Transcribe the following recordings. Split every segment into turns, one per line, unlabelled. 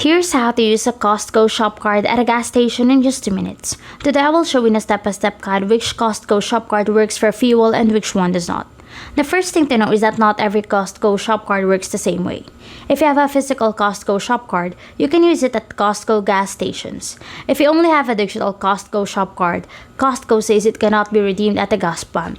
Here's how to use a Costco Shop Card at a gas station in just 2 minutes. Today I will show you in a step-by-step guide which Costco Shop Card works for fuel and which one does not. The first thing to know is that not every Costco Shop Card works the same way. If you have a physical Costco Shop Card, you can use it at Costco gas stations. If you only have a digital Costco Shop Card, Costco says it cannot be redeemed at a gas pump.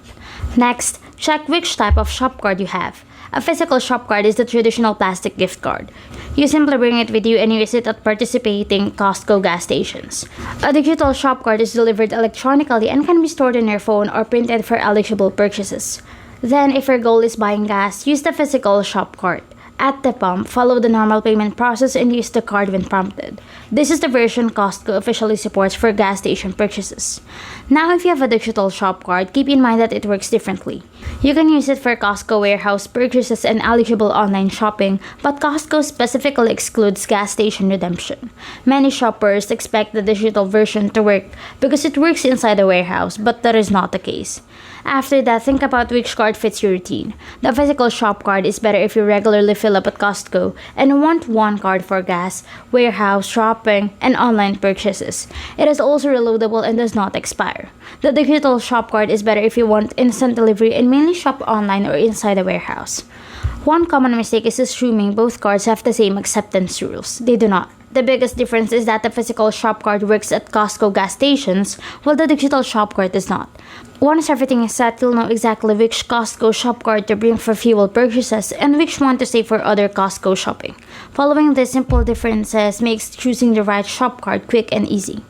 Next, check which type of shop card you have. A physical shop card is the traditional plastic gift card. You simply bring it with you and use it at participating Costco gas stations. A digital shop card is delivered electronically and can be stored on your phone or printed for eligible purchases. Then, if your goal is buying gas, use the physical shop card. At the pump, follow the normal payment process and use the card when prompted. This is the version Costco officially supports for gas station purchases. Now, if you have a digital shop card, keep in mind that it works differently. You can use it for Costco warehouse purchases and eligible online shopping, but Costco specifically excludes gas station redemption. Many shoppers expect the digital version to work because it works inside the warehouse, but that is not the case. After that, think about which card fits your routine. The physical shop card is better if you regularly fill up at Costco and want one card for gas, warehouse, shopping, and online purchases. It is also reloadable and does not expire. The digital shop card is better if you want instant delivery and mainly shop online or inside the warehouse. One common mistake is assuming both cards have the same acceptance rules. They do not. The biggest difference is that the physical shop card works at Costco gas stations, while the digital shop card does not. Once everything is set, you'll know exactly which Costco shop card to bring for fuel purchases and which one to save for other Costco shopping. Following these simple differences makes choosing the right shop card quick and easy.